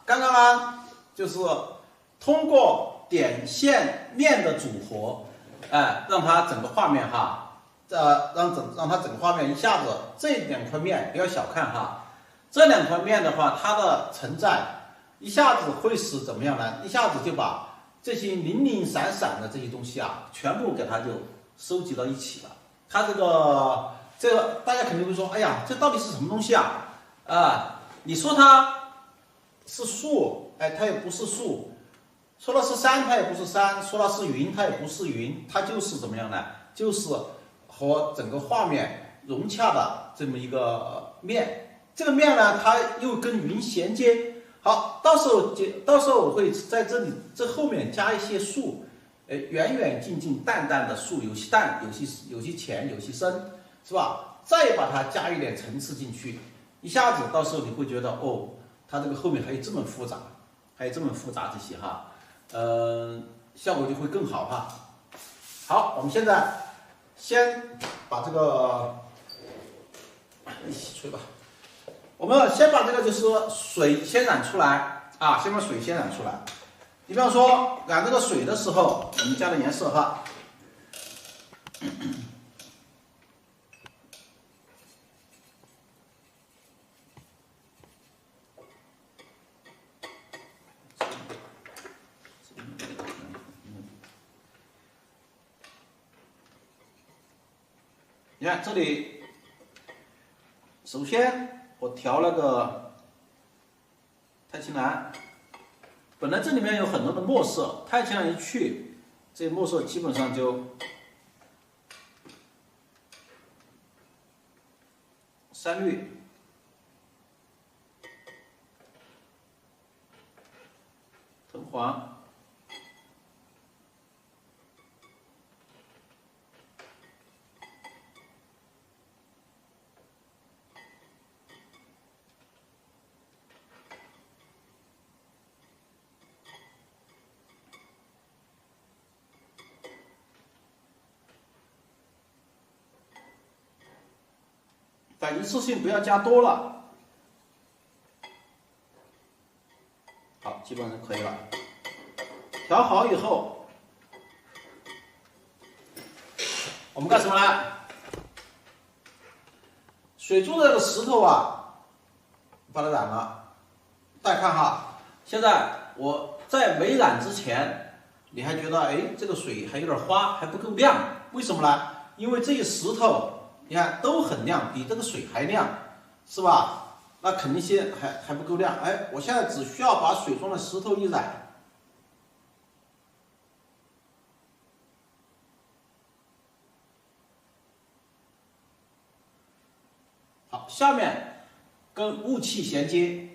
刚刚就是通过点线面的组合，让它整个画面让它整个画面一下子这两块面不要小看哈，这两块面的话，它的存在一下子会使怎么样呢？一下子就把这些零零散散的这些东西全部给它就收集到一起了。它这个大家肯定会说，哎呀，这到底是什么东西你说它是树，它也不是树；说它是山，它也不是山；说它是云，它也不是云。它就是怎么样呢？就是和整个画面融洽的这么一个面。这个面呢，它又跟云衔接。好，到时候我会在这后面加一些树，远远近近淡淡的树，有些淡，有些浅，有些深，是吧？再把它加一点层次进去，一下子到时候你会觉得哦，它这个后面还有这么复杂，这些效果就会更好哈。好，我们现在先把这个一起吹吧。我们先把这个就是水先染出来先把水先染出来。你比方说染这个水的时候，我们加点颜色哈。你看这里，首先我调了个太青蓝，本来这里面有很多的墨色，太青蓝一去，这墨色基本上就山绿、藤黄。但一次性不要加多了。好，基本上可以了。调好以后，我们干什么呢？水珠的这个石头把它染了。大家看哈，现在我在没染之前，你还觉得这个水还有点花，还不够亮，为什么呢？因为这些石头你看都很亮，比这个水还亮，是吧？那肯定些还不够亮。我现在只需要把水中的石头一染，好，下面跟雾气衔接。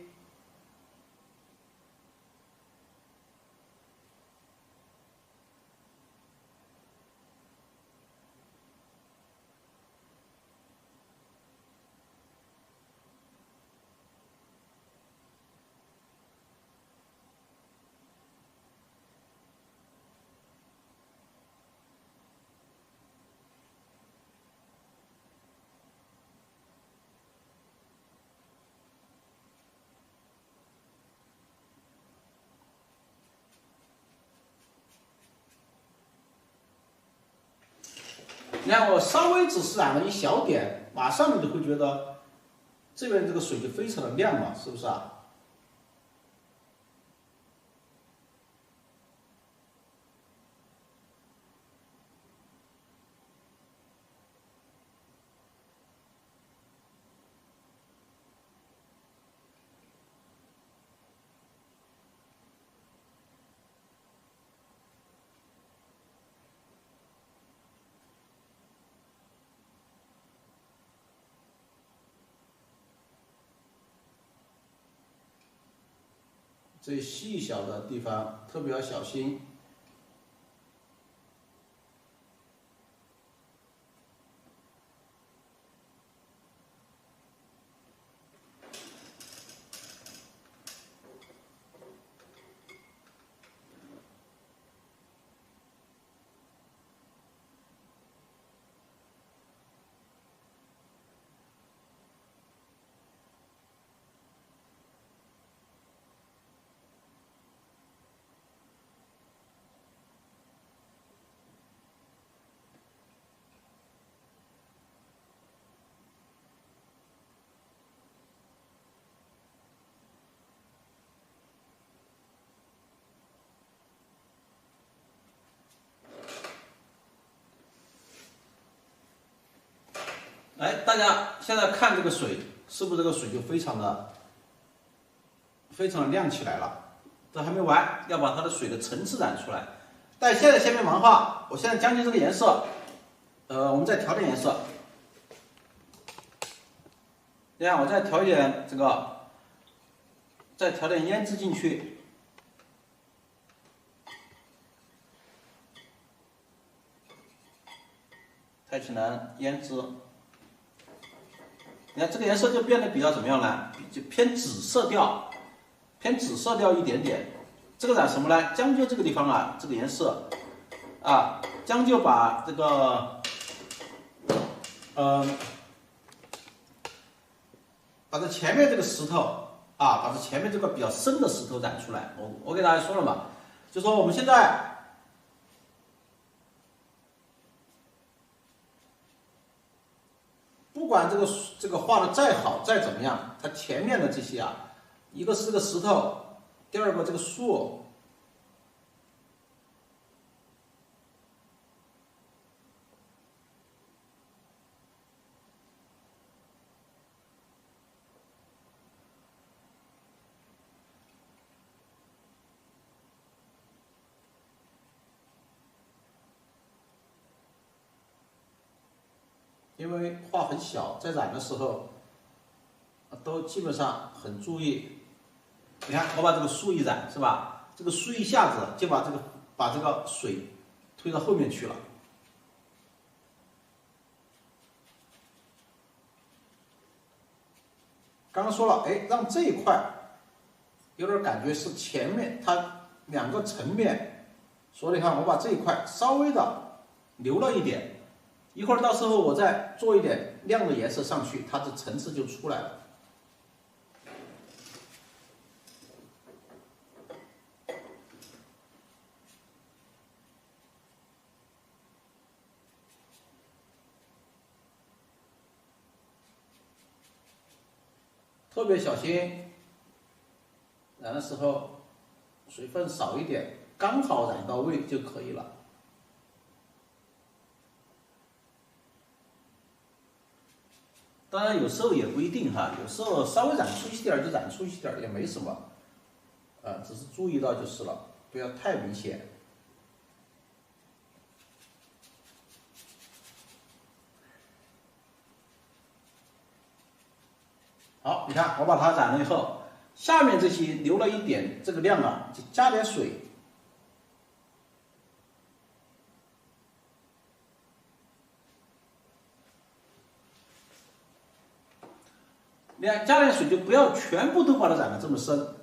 你看，我稍微只是染了一小点，马上你就会觉得这边这个水就非常的亮了，是不是啊？这细小的地方特别要小心。哎，大家现在看这个水，是不是这个水就非常的亮起来了？这还没完，要把它的水的层次染出来。但现在先别忙哈，我现在将就这个颜色，我们再调点颜色。这样，我再调一点这个，再调点胭脂进去。太极蓝胭脂，你看这个颜色就变得比较怎么样呢？就偏紫色调，一点点。这个染什么呢？将就这个地方啊，这个颜色啊，将就把这个把这前面这个石头啊，把这前面这个比较深的石头染出来。我给大家说了嘛，就说我们现在。不管这个画的再好再怎么样，它前面的这些啊，一个是这个石头，第二个这个树，因为画很小，在染的时候都基本上很注意。你看，我把这个树一染，是吧？这个树一下子就把这个水推到后面去了。刚刚说了，哎，让这一块有点感觉是前面它两个层面，所以你看我把这一块稍微的留了一点。一会儿到时候我再做一点亮的颜色上去，它的层次就出来了。特别小心，染的时候水分少一点，刚好染到位就可以了。当然有时候也不一定哈，有时候稍微染出一点就染出一点也没什么，只是注意到就是了，不要太明显。好，你看我把它染了以后，下面这些留了一点这个亮啊，就加点水。你看加点水就不要全部都把它染得这么深。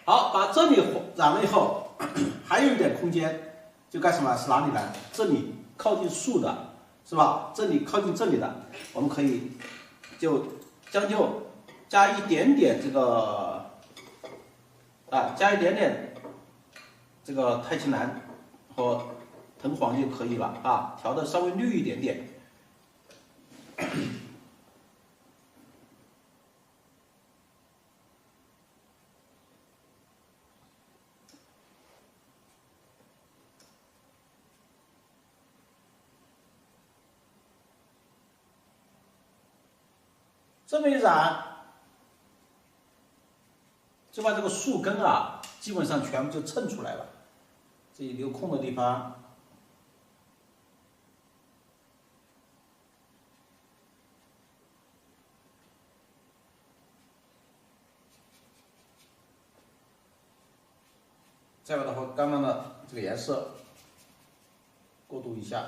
好，把这里染了以后，还有一点空间，就干什么？是哪里呢？这里靠近树的，是吧？这里靠近这里的，我们可以就将就加一点点这个加一点点这个太极蓝和藤黄就可以了啊，调的稍微绿一点点。这么一染，就把这个树根啊，基本上全部就衬出来了。这里留空的地方，再把它和刚刚的这个颜色过渡一下。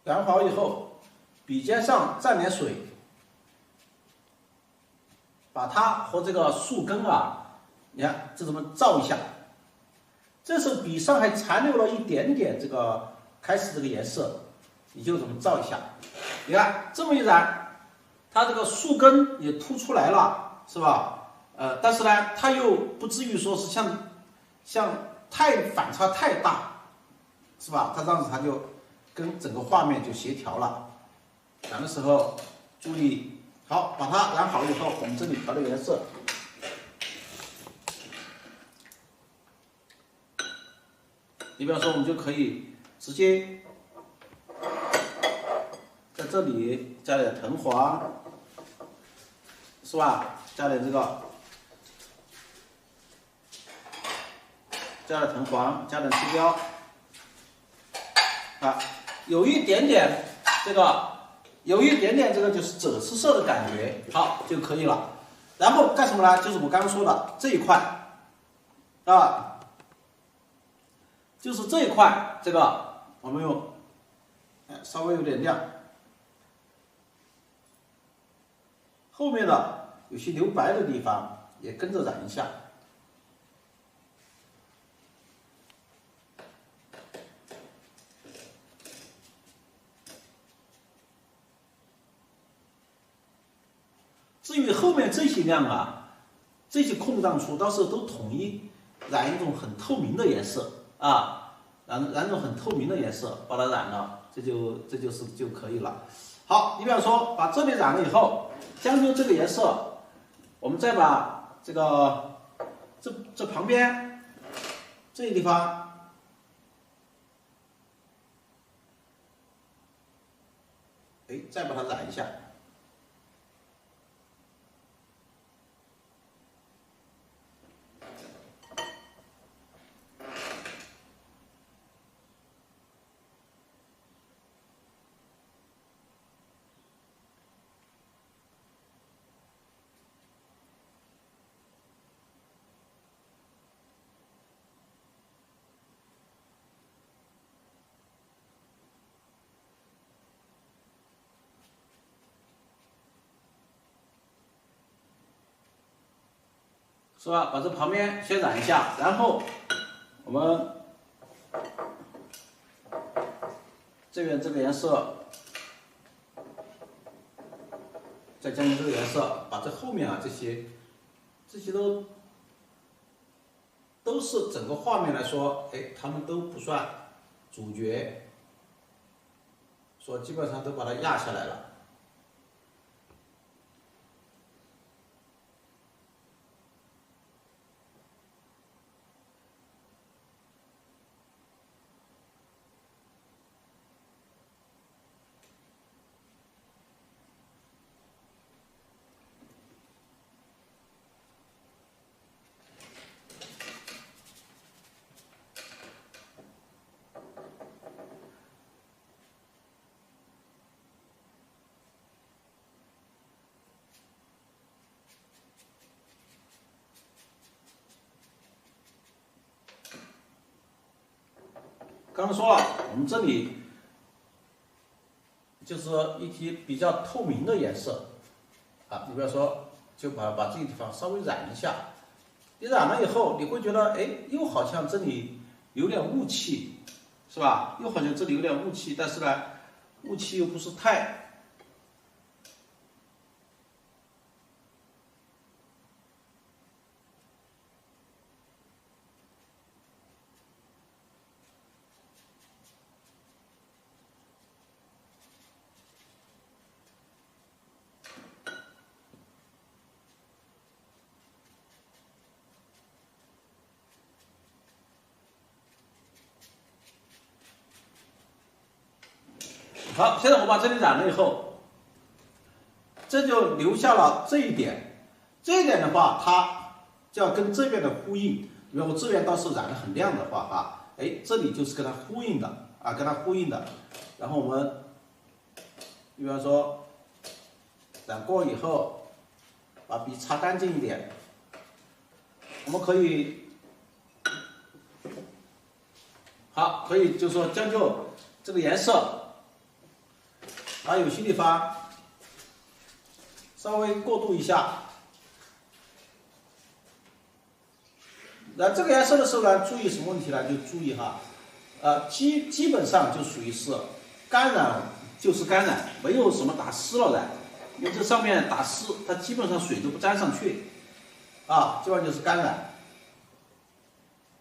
染好以后，笔尖上蘸点水，和这个树根啊，你看这怎么照一下？这时候笔上还残留了一点点这个开始这个颜色，你就怎么照一下？你看这么一染，它这个树根也凸出来了，是吧？但是呢，它又不至于说是像太反差太大，是吧？它这样子它就跟整个画面就协调了。染的时候注意，好，把它染好了以后，我们这里调的颜色。你比方说，我们就可以直接在这里加点藤黄，是吧？加点这个，加点藤黄，加点漆标，啊，有一点点这个就是赭赤色的感觉，好就可以了。然后干什么呢？就是我刚刚说的这一块，啊，就是这一块，这个我们用，稍微有点亮，后面的有些留白的地方也跟着染一下。至于后面这些亮啊，这些空档处，到时候都统一染一种很透明的颜色啊，染一种很透明的颜色，把它染了，这就可以了。好，你比方说把这里染了以后，将就这个颜色，我们再把这个这旁边这个地方，再把它染一下。是吧？把这旁边先染一下，然后我们这边这个颜色，再将就这个颜色，把这后面啊这些都是整个画面来说，他们都不算主角，说基本上都把它压下来了。刚才说了，我们这里就是一些比较透明的颜色啊，你比如说，就把这个地方稍微染一下，你染了以后，你会觉得，又好像这里有点雾气，是吧？又好像这里有点雾气，但是呢，雾气又不是太。好，现在我把这里染了以后，这就留下了这一点。这一点的话，它就要跟这边的呼应。如果这边倒是染得很亮的话，这里就是跟它呼应的啊，跟它呼应的。然后我们，比方说染过以后，把笔擦干净一点，我们可以，好，可以就是说将就这个颜色。有些地方稍微过渡一下，那这个颜色的时候呢，注意什么问题呢？就注意哈，基本上就属于是干染，就是干染，没有什么打湿了的，因为这上面打湿，它基本上水都不沾上去，啊，基本上就是干染。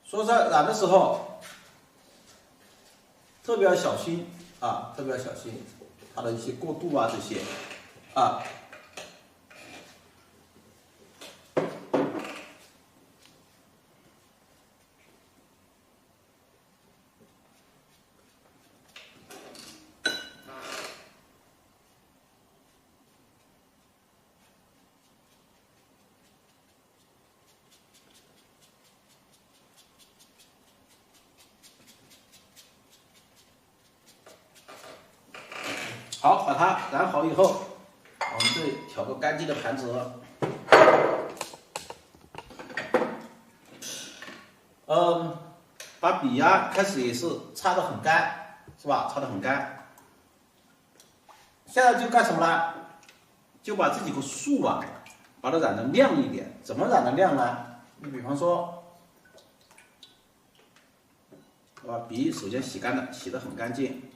所以说染的时候特别要小心啊，特别要小心它的一些过渡啊这些啊。好，把它染好以后，我们这里挑个干净的盘子。把笔呀开始也是擦得很干，是吧？擦得很干。现在就干什么呢？就把这几棵树啊，把它染得亮一点。怎么染得亮呢？你比方说，把笔首先洗干了，洗得很干净。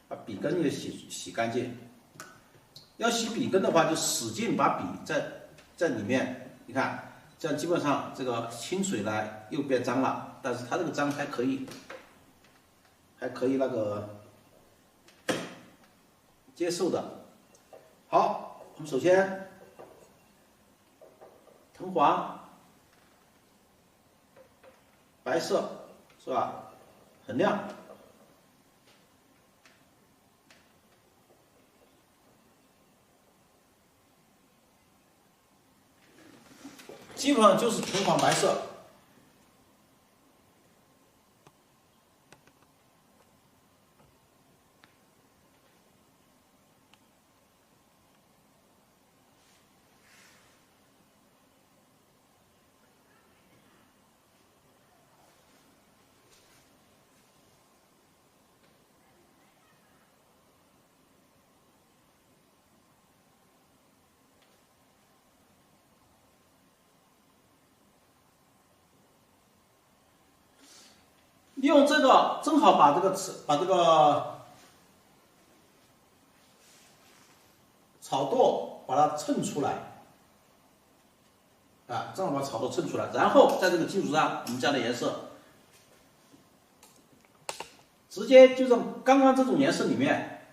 把笔根也洗干净。要洗笔根的话，就使劲把笔在里面，你看，这样基本上这个清水呢又变脏了，但是它这个脏还可以那个接受的。好，我们首先藤黄、白色是吧？很亮。基本上就是藤黄白色。利用这个正好把这个草垛把它衬出来，啊，正好把草垛衬出来，然后在这个基础上我们加的颜色，直接就让刚刚这种颜色里面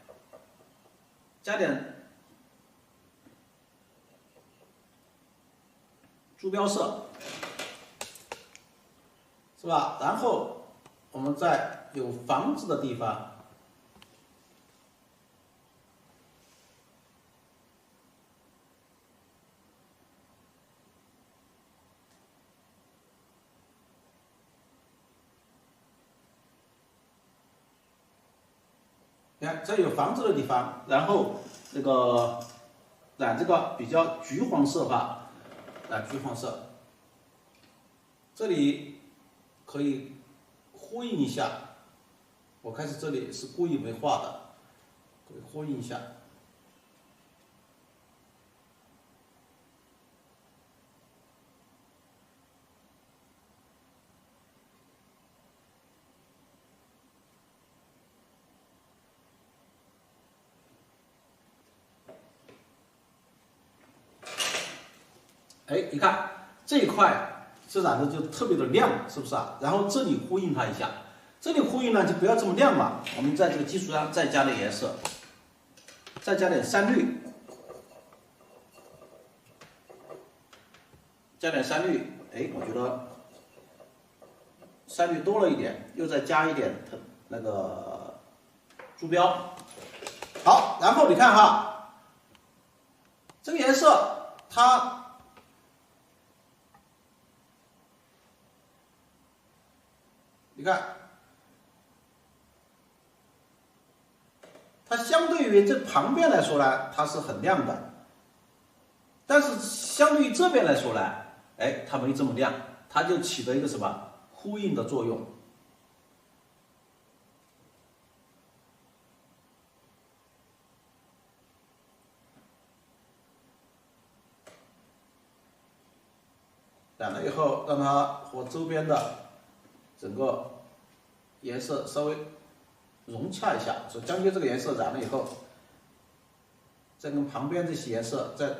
加点朱标色，是吧？然后我们在有房子的地方，你看这有房子的地方，然后这个染这个比较橘黄色吧，染橘黄色，这里可以呼应一下。我开始这里是故意没画的，可以呼应一下。哎，你看这一块是染的就特别的亮，是不是啊？然后这里呼应它一下，这里呼应呢就不要这么亮了。我们在这个基础上再加点颜色，再加点山绿，加点山绿。哎，我觉得山绿多了一点，又再加一点那个朱标。好，然后你看哈，这个颜色它。你看，它相对于这旁边来说呢，它是很亮的，但是相对于这边来说呢，哎，它没这么亮，它就起了一个什么呼应的作用。染了以后，让它和周边的整个颜色稍微融洽一下。所以将军这个颜色染了以后，再跟旁边这些颜色再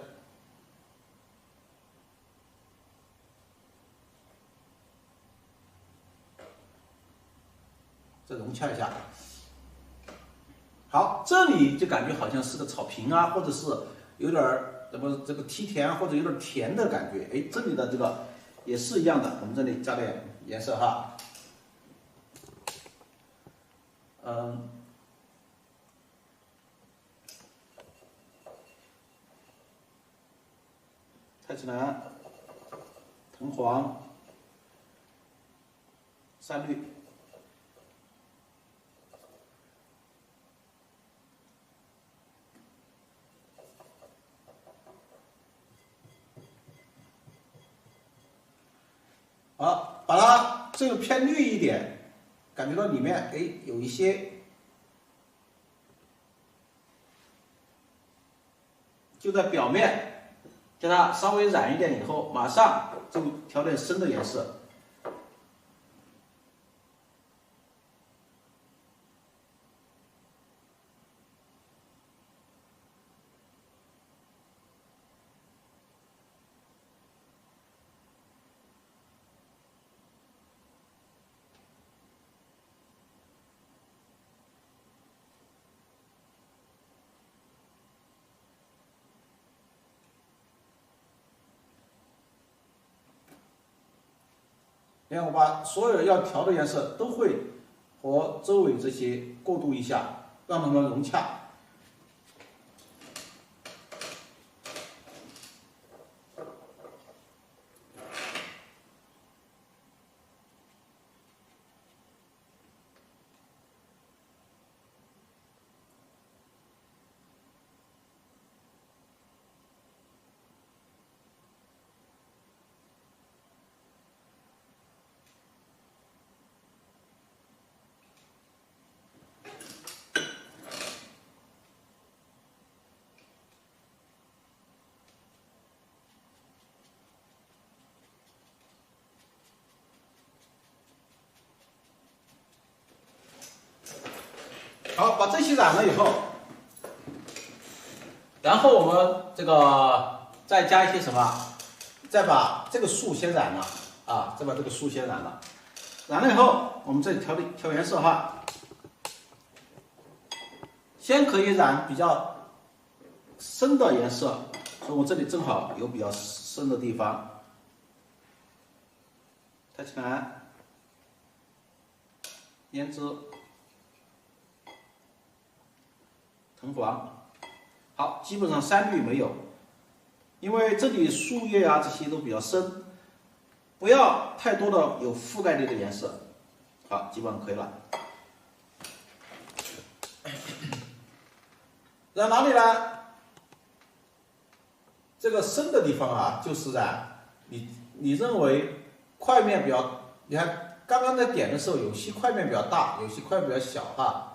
融洽一下。好，这里就感觉好像是个草坪啊，或者是有点这个梯田，或者有点甜的感觉。哎，这里的这个也是一样的，我们这里加点颜色哈。太极蓝、藤黄、山绿。好，把它这个偏绿一点，感觉到里面哎有一些，就在表面，给它稍微染一点以后，马上就调点深的颜色。你看，我把所有要调的颜色都会和周围这些过渡一下，让它们融洽。好，把这些染了以后，然后我们这个再加一些什么？再把这个树先染了啊，再把这个树先染了。染了以后，我们这里调颜色哈。先可以染比较深的颜色，所以我这里正好有比较深的地方。太极蓝、胭脂、藤黄，好，基本上山绿没有，因为这里树叶啊这些都比较深，不要太多的有覆盖力的颜色。好，基本上可以了。染哪里呢？这个深的地方啊，就是染你认为块面比较，你看刚刚在点的时候，有些块面比较大，有些块比较小哈。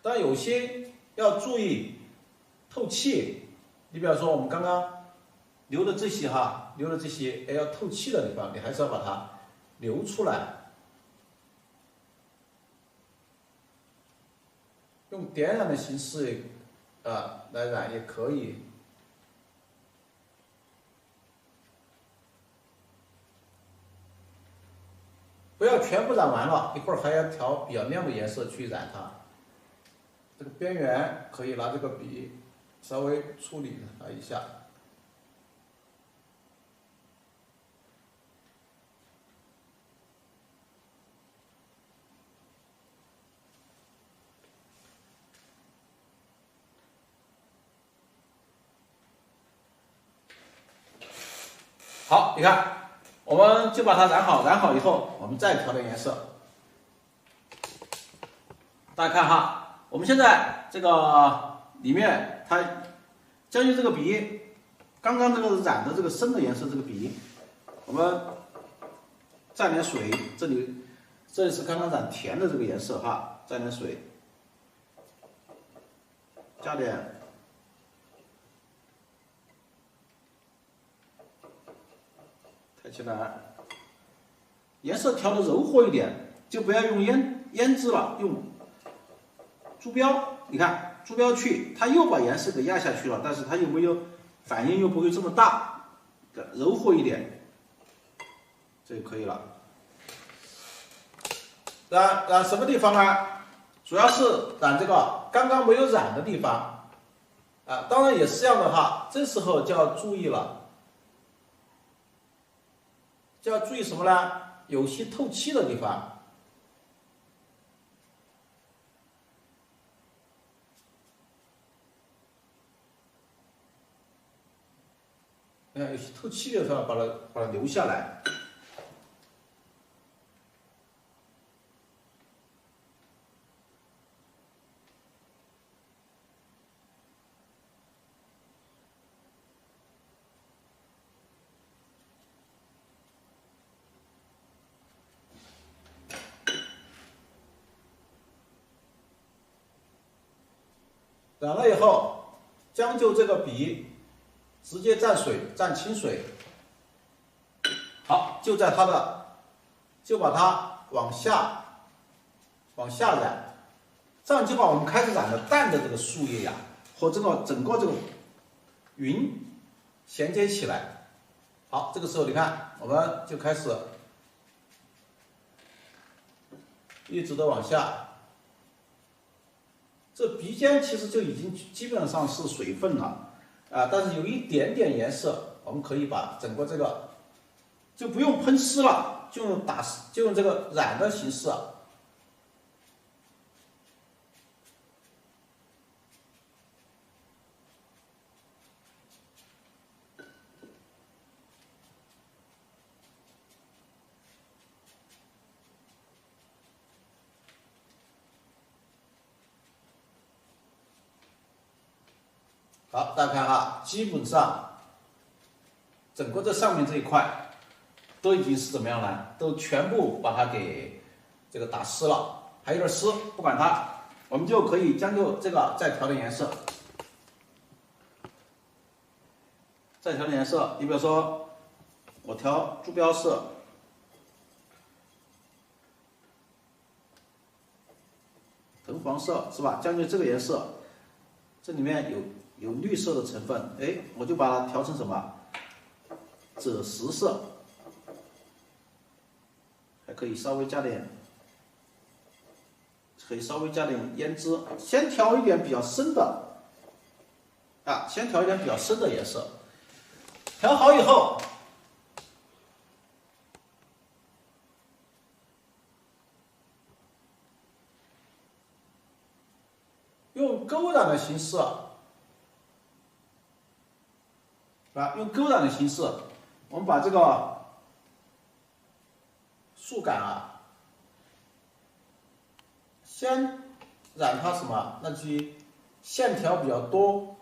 但有些要注意透气，你比方说我们刚刚留的这些哈，留的这些要透气的地方，你还是要把它留出来。用点染的形式来染也可以。不要全部染完了，一会儿还要调比较亮的颜色去染它。这个边缘可以拿这个笔稍微处理它一下。好，你看，我们就把它染好，染好以后，我们再调点颜色。大家看哈，我们现在这个里面它将军这个笔，刚刚这个染的这个深的颜色这个笔，我们蘸点水，这里这里是刚刚染填的这个颜色哈，沾点水，加点抬起来，颜色调的柔和一点，就不要用胭脂了，用珠标。你看珠标去，它又把颜色给压下去了，但是它又没有反应，又不会这么大，柔和一点，这就可以了。染什么地方呢？主要是染这个刚刚没有染的地方，啊，当然也是这样的哈。这时候就要注意了，就要注意什么呢？有些透气的地方，有些透气的地方把它留下来。染了以后，将就这个笔直接蘸水，蘸清水。好，就在就把它往下染，这样就把我们开始染的淡的这个树叶呀，和这个整个这个云衔接起来。好，这个时候你看，我们就开始一直的往下。这鼻尖其实就已经基本上是水分了，啊，但是有一点点颜色，我们可以把整个这个就不用喷湿了，就用这个染的形式。好，大家看哈，基本上整个这上面这一块都已经是怎么样呢？都全部把它给这个打湿了，还有点湿，不管它，我们就可以将就这个再调点颜色，再调点颜色。你比如说，我调珠标色，藤黄色是吧？将就这个颜色，这里面有绿色的成分，哎，我就把它调成什么？赭石色，还可以稍微加点，胭脂，先调一点比较深的，啊，先调一点比较深的颜色，调好以后，用勾染的形式。用勾染的形式，我们把这个树干啊，先染它什么？那些线条比较多，